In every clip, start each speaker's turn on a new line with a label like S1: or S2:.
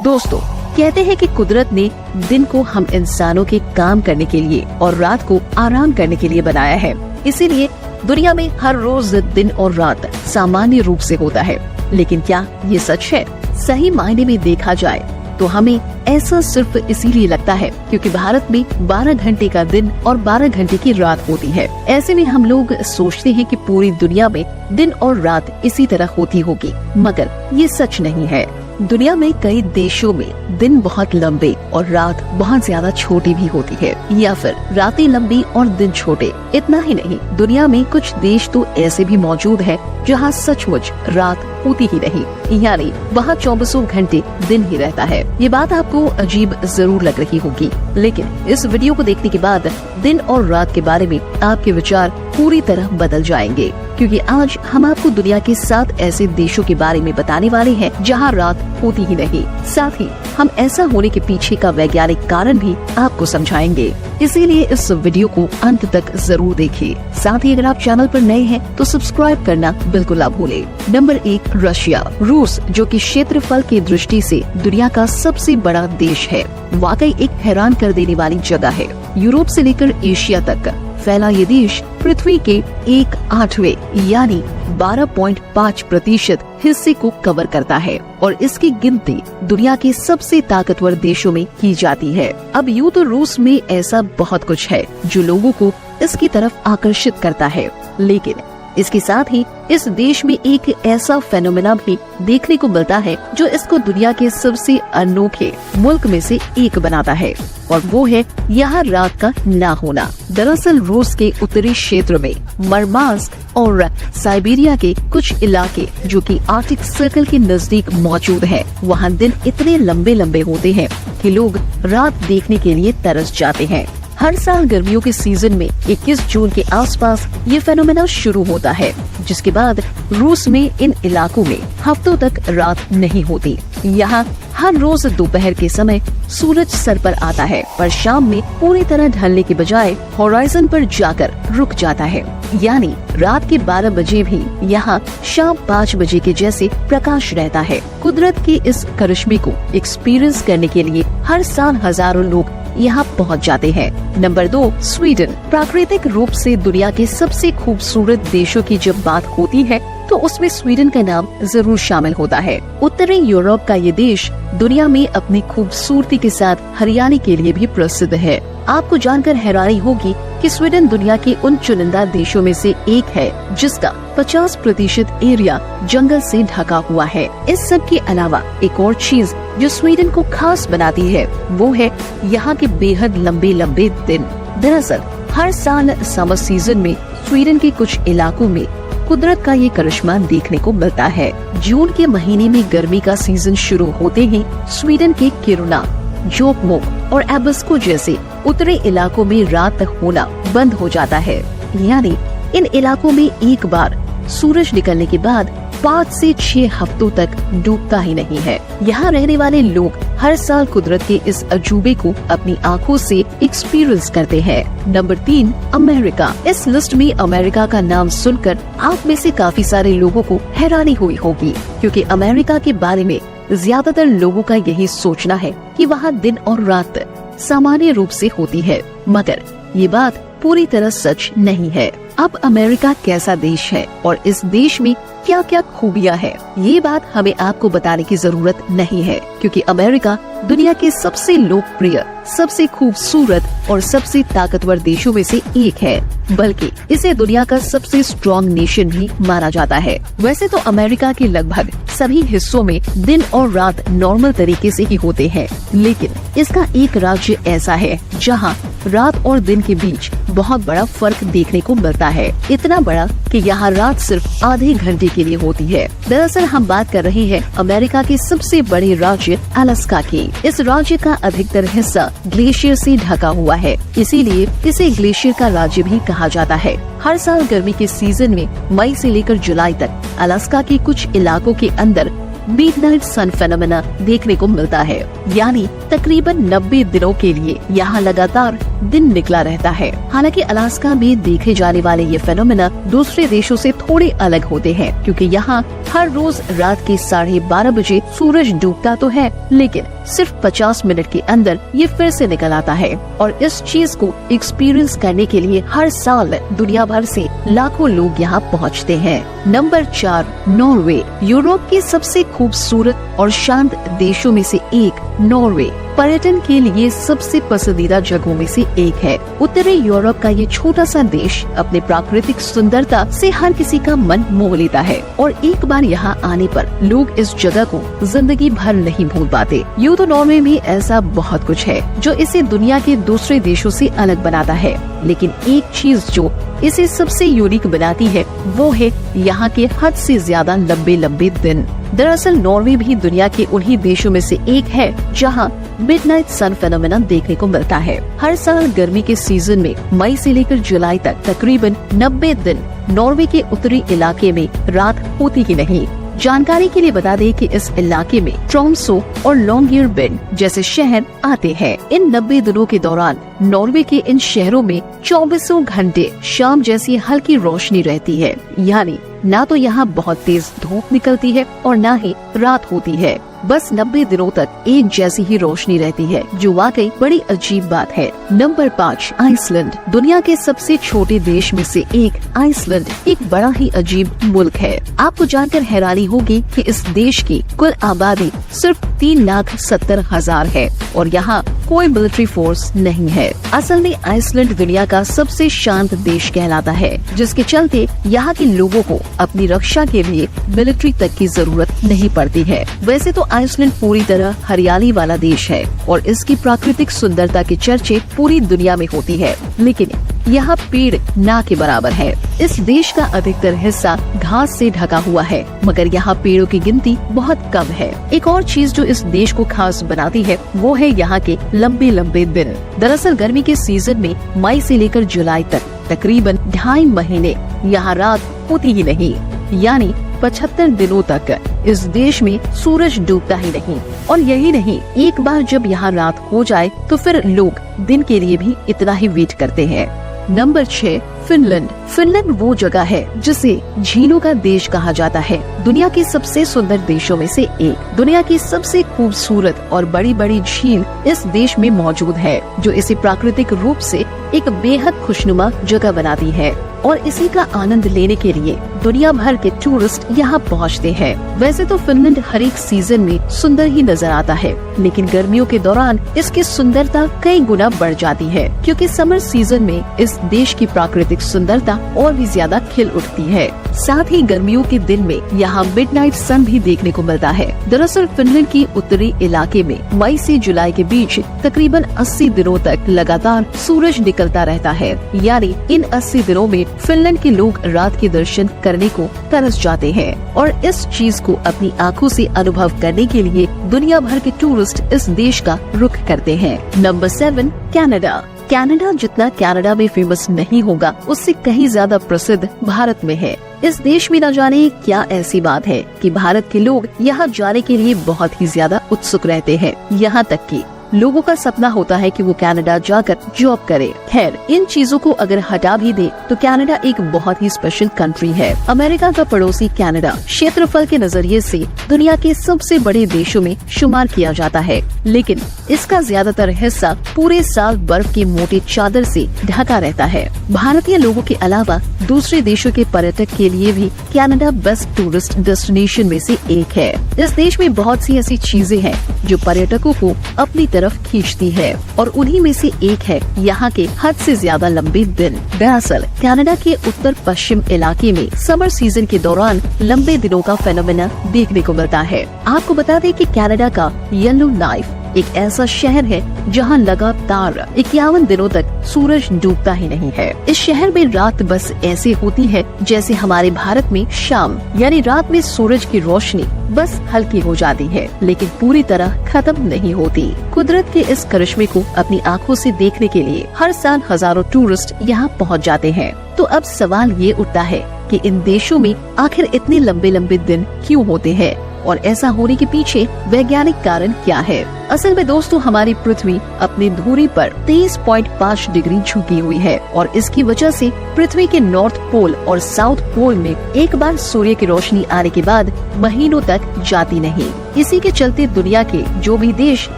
S1: दोस्तों, कहते हैं कि कुदरत ने दिन को हम इंसानों के काम करने के लिए और रात को आराम करने के लिए बनाया है। इसीलिए दुनिया में हर रोज दिन और रात सामान्य रूप से होता है। लेकिन क्या ये सच है? सही मायने में देखा जाए तो हमें ऐसा सिर्फ इसीलिए लगता है क्योंकि भारत में 12 घंटे का दिन और 12 घंटे की रात होती है। ऐसे में हम लोग सोचते हैं कि पूरी दुनिया में दिन और रात इसी तरह होती होगी, मगर ये सच नहीं है। दुनिया में कई देशों में दिन बहुत लंबे और रात बहुत ज्यादा छोटी भी होती है, या फिर रातें लंबी और दिन छोटे। इतना ही नहीं, दुनिया में कुछ देश तो ऐसे भी मौजूद है जहाँ सचमुच रात होती ही नहीं, यानी वहाँ 24 घंटे दिन ही रहता है। ये बात आपको अजीब जरूर लग रही होगी, लेकिन इस वीडियो को देखने के बाद दिन और रात के बारे में आपके विचार पूरी तरह बदल जाएंगे, क्योंकि आज हम आपको दुनिया के 7 ऐसे देशों के बारे में बताने वाले हैं जहां रात होती ही नहीं। साथ ही हम ऐसा होने के पीछे का वैज्ञानिक कारण भी आपको समझाएंगे। इसीलिए इस वीडियो को अंत तक जरूर देखिए। साथ ही अगर आप चैनल पर नए हैं तो सब्सक्राइब करना बिल्कुल ना भूलें। Number 1, Russia. रूस, जो कि क्षेत्रफल की दृष्टि से दुनिया का सबसे बड़ा देश है, वाकई एक हैरान कर देने वाली जगह है। यूरोप से लेकर एशिया तक फैला ये देश पृथ्वी के 1/8 यानी 12.5% हिस्से को कवर करता है और इसकी गिनती दुनिया के सबसे ताकतवर देशों में की जाती है। अब यूं तो रूस में ऐसा बहुत कुछ है जो लोगों को इसकी तरफ आकर्षित करता है, लेकिन इसके साथ ही इस देश में एक ऐसा फेनोमेना भी देखने को मिलता है जो इसको दुनिया के सबसे अनोखे मुल्क में से एक बनाता है, और वो है यहाँ रात का ना होना। दरअसल रूस के उत्तरी क्षेत्र में मरमांस्क और साइबेरिया के कुछ इलाके जो कि आर्कटिक सर्कल के नजदीक मौजूद है, वहाँ दिन इतने लंबे लंबे होते हैं कि लोग रात देखने के लिए तरस जाते हैं। हर साल गर्मियों के सीजन में 21 जून के आसपास ये फेनोमेना शुरू होता है, जिसके बाद रूस में इन इलाकों में हफ्तों तक रात नहीं होती। यहाँ हर रोज दोपहर के समय सूरज सर पर आता है, पर शाम में पूरी तरह ढलने के बजाय होराइजन पर जाकर रुक जाता है, यानी रात के 12 बजे भी यहाँ शाम 5 बजे के जैसे प्रकाश रहता है। कुदरत के इस करिश्मे को एक्सपीरियंस करने के लिए हर साल हजारों लोग यहाँ पहुँच जाते हैं। Number 2, Sweden. प्राकृतिक रूप से दुनिया के सबसे खूबसूरत देशों की जब बात होती है तो उसमें स्वीडन का नाम जरूर शामिल होता है। उत्तरी यूरोप का ये देश दुनिया में अपनी खूबसूरती के साथ हरियाली के लिए भी प्रसिद्ध है। आपको जानकर हैरानी होगी कि स्वीडन दुनिया के उन चुनिंदा देशों में से एक है जिसका 50% एरिया जंगल से ढका हुआ है। इस सब के अलावा एक और चीज जो स्वीडन को खास बनाती है वो है यहाँ के बेहद लंबे लंबे दिन। दरअसल हर साल समर सीजन में स्वीडन के कुछ इलाकों में कुदरत का ये करिश्मा देखने को मिलता है। जून के महीने में गर्मी का सीजन शुरू होते ही स्वीडन के किरुना, जोकमोक और एबस्को जैसे उत्तरी इलाकों में रात होना बंद हो जाता है, यानी इन इलाकों में एक बार सूरज निकलने के बाद 5 से 6 हफ्तों तक डूबता ही नहीं है। यहाँ रहने वाले लोग हर साल कुदरत के इस अजूबे को अपनी आँखों से एक्सपीरियंस करते हैं। Number 3, America. इस लिस्ट में अमेरिका का नाम सुनकर आप में से काफी सारे लोगों को हैरानी हुई होगी, क्योंकि अमेरिका के बारे में ज्यादातर लोगों का यही सोचना है कि वहाँ दिन और रात सामान्य रूप से होती है, मगर ये बात पूरी तरह सच नहीं है। अब अमेरिका कैसा देश है और इस देश में क्या क्या खूबियाँ है, ये बात हमें आपको बताने की जरूरत नहीं है, क्योंकि अमेरिका दुनिया के सबसे लोकप्रिय, सबसे खूबसूरत और सबसे ताकतवर देशों में से एक है, बल्कि इसे दुनिया का सबसे स्ट्रॉन्ग नेशन भी माना जाता है। वैसे तो अमेरिका के लगभग सभी हिस्सों में दिन और रात नॉर्मल तरीके से ही होते हैं, लेकिन इसका एक राज्य ऐसा है जहाँ रात और दिन के बीच बहुत बड़ा फर्क देखने को मिलता है। इतना बड़ा कि यहाँ रात सिर्फ आधे घंटे के लिए होती है। दरअसल हम बात कर रहे हैं अमेरिका के सबसे बड़े राज्य अलास्का की। इस राज्य का अधिकतर हिस्सा ग्लेशियर से ढका हुआ है, इसीलिए इसे ग्लेशियर का राज्य भी कहा जाता है। हर साल गर्मी के सीजन में मई से लेकर जुलाई तक अलास्का के कुछ इलाकों के अंदर मिडनाइट सन फेनोमेना देखने को मिलता है, यानी तकरीबन 90 दिनों के लिए यहाँ लगातार दिन निकला रहता है। हालांकि अलास्का में देखे जाने वाले ये फेनोमेना दूसरे देशों से थोड़े अलग होते हैं, क्योंकि यहाँ हर रोज रात के 12:30 बजे सूरज डूबता तो है, लेकिन सिर्फ 50 मिनट के अंदर ये फिर से निकल आता है। और इस चीज को एक्सपीरियंस करने के लिए हर साल दुनिया भर से लाखों लोग यहाँ पहुँचते हैं। Number 4, Norway. यूरोप के सबसे खूबसूरत और शांत देशों में से एक नॉर्वे पर्यटन के लिए सबसे पसंदीदा जगहों में से एक है। उत्तरी यूरोप का ये छोटा सा देश अपने प्राकृतिक सुंदरता से हर किसी का मन मोह लेता है, और एक बार यहाँ आने पर लोग इस जगह को जिंदगी भर नहीं भूल पाते। यूं तो नॉर्वे में ऐसा बहुत कुछ है जो इसे दुनिया के दूसरे देशों से अलग बनाता है, लेकिन एक चीज जो इसे सबसे यूनिक बनाती है वो है यहाँ के हद से ज्यादा लंबे लंबे दिन। दरअसल नॉर्वे भी दुनिया के उन्हीं देशों में से एक है जहाँ मिडनाइट सन फेनोमेना देखने को मिलता है। हर साल गर्मी के सीजन में मई से लेकर जुलाई तक तकरीबन 90 दिन नॉर्वे के उत्तरी इलाके में रात होती ही नहीं। जानकारी के लिए बता दें कि इस इलाके में ट्रोम्सो और लॉन्गियरबिन जैसे शहर आते हैं। इन 90 दिनों के दौरान नॉर्वे के इन शहरों में 24 घंटे शाम जैसी हल्की रोशनी रहती है, यानी ना तो यहाँ बहुत तेज धूप निकलती है और ना ही रात होती है। बस 90 दिनों तक एक जैसी ही रोशनी रहती है, जो वाकई बड़ी अजीब बात है। Number 5, Iceland. दुनिया के सबसे छोटे देश में से एक आइसलैंड एक बड़ा ही अजीब मुल्क है। आपको जानकर हैरानी होगी कि इस देश की कुल आबादी सिर्फ 3,70,000 है और यहाँ कोई मिलिट्री फोर्स नहीं है। असल में आइसलैंड दुनिया का सबसे शांत देश कहलाता है, जिसके चलते यहाँ के लोगों को अपनी रक्षा के लिए मिलिट्री तक की जरूरत नहीं पड़ती है। वैसे तो आइसलैंड पूरी तरह हरियाली वाला देश है और इसकी प्राकृतिक सुंदरता के चर्चे पूरी दुनिया में होती है, लेकिन यहाँ पेड़ ना के बराबर है। इस देश का अधिकतर हिस्सा घास से ढका हुआ है, मगर यहाँ पेड़ों की गिनती बहुत कम है। एक और चीज जो इस देश को खास बनाती है वो है यहाँ के लंबे लंबे दिन। दरअसल गर्मी के सीजन में मई से लेकर जुलाई तक तकरीबन 2.5 महीने यहाँ रात होती ही नहीं, यानी 75 दिनों तक इस देश में सूरज डूबता ही नहीं। और यही नहीं, एक बार जब यहाँ रात हो जाए तो फिर लोग दिन के लिए भी इतना ही वेट करते हैं। Number 6, Finland. फिनलैंड वो जगह है जिसे झीलों का देश कहा जाता है। दुनिया के सबसे सुंदर देशों में से एक। दुनिया की सबसे खूबसूरत और बड़ी बड़ी झील इस देश में मौजूद है, जो इसे प्राकृतिक रूप से एक बेहद खुशनुमा जगह बनाती है, और इसी का आनंद लेने के लिए दुनिया भर के टूरिस्ट यहाँ पहुँचते हैं। वैसे तो फिनलैंड हर एक सीजन में सुंदर ही नजर आता है, लेकिन गर्मियों के दौरान इसकी सुंदरता कई गुना बढ़ जाती है, क्योंकि समर सीजन में इस देश की प्राकृतिक सुंदरता और भी ज्यादा खिल उठती है। साथ ही गर्मियों के दिन में यहाँ मिडनाइट सन भी देखने को मिलता है। दरअसल फिनलैंड की उत्तरी इलाके में मई से जुलाई के बीच तकरीबन 80 दिनों तक लगातार सूरज निकलता रहता है, यानी इन 80 दिनों में फिनलैंड के लोग रात के दर्शन करने को तरस जाते हैं, और इस चीज को अपनी आंखों से अनुभव करने के लिए दुनिया भर के टूरिस्ट इस देश का रुख करते हैं। Number 7, Canada. कनाडा जितना कनाडा में फेमस नहीं होगा, उससे कहीं ज्यादा प्रसिद्ध भारत में है। इस देश में न जाने क्या ऐसी बात है कि भारत के लोग यहाँ जाने के लिए बहुत ही ज्यादा उत्सुक रहते हैं। यहाँ तक कि लोगों का सपना होता है कि वो कनाडा जाकर जॉब करे। खैर, इन चीजों को अगर हटा भी दे तो कनाडा एक बहुत ही स्पेशल कंट्री है। अमेरिका का पड़ोसी कनाडा क्षेत्रफल के नजरिए से दुनिया के सबसे बड़े देशों में शुमार किया जाता है, लेकिन इसका ज्यादातर हिस्सा पूरे साल बर्फ की मोटी चादर से ढका रहता है। भारतीय लोगों के अलावा दूसरे देशों के पर्यटक के लिए भी कनाडा बेस्ट टूरिस्ट डेस्टिनेशन में से एक है। इस देश में बहुत सी ऐसी चीजें हैं जो पर्यटकों को अपनी तरफ खींचती है, और उन्हीं में से एक है यहाँ के हद से ज्यादा लंबे दिन। दरअसल कनाडा के उत्तर पश्चिम इलाके में समर सीजन के दौरान लंबे दिनों का फेनोमेना देखने को मिलता है। आपको बता दें कि कनाडा का येलो नाइफ एक ऐसा शहर है जहां लगातार 51 दिनों तक सूरज डूबता ही नहीं है। इस शहर में रात बस ऐसे होती है जैसे हमारे भारत में शाम, यानी रात में सूरज की रोशनी बस हल्की हो जाती है, लेकिन पूरी तरह खत्म नहीं होती। कुदरत के इस करिश्मे को अपनी आंखों से देखने के लिए हर साल हजारों टूरिस्ट यहाँ पहुँच जाते हैं। तो अब सवाल ये उठता है कि इन देशों में आखिर इतने लंबे लंबे दिन क्यों होते हैं? और ऐसा होने के पीछे वैज्ञानिक कारण क्या है। असल में दोस्तों, हमारी पृथ्वी अपनी धुरी पर 23.5 डिग्री झुकी हुई है और इसकी वजह से पृथ्वी के नॉर्थ पोल और साउथ पोल में एक बार सूर्य की रोशनी आने के बाद महीनों तक जाती नहीं। इसी के चलते दुनिया के जो भी देश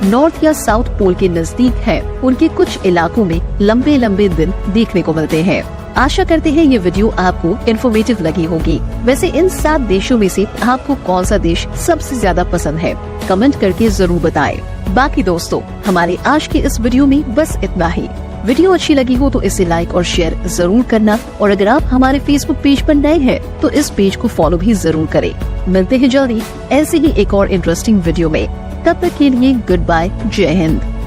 S1: नॉर्थ या साउथ पोल के नजदीक हैं, उनके कुछ इलाकों में लंबे लंबे दिन देखने को मिलते हैं। आशा करते हैं ये वीडियो आपको इन्फॉर्मेटिव लगी होगी। वैसे इन 7 देशों में से आपको कौन सा देश सबसे ज्यादा पसंद है, कमेंट करके जरूर बताएं। बाकी दोस्तों, हमारे आज के इस वीडियो में बस इतना ही। वीडियो अच्छी लगी हो तो इसे लाइक और शेयर जरूर करना, और अगर आप हमारे फेसबुक पेज पर नए हैं तो इस पेज को फॉलो भी जरूर करें। मिलते हैं जल्दी ऐसे ही एक और इंटरेस्टिंग वीडियो में। तब तक के लिए गुड बाय, जय हिंद।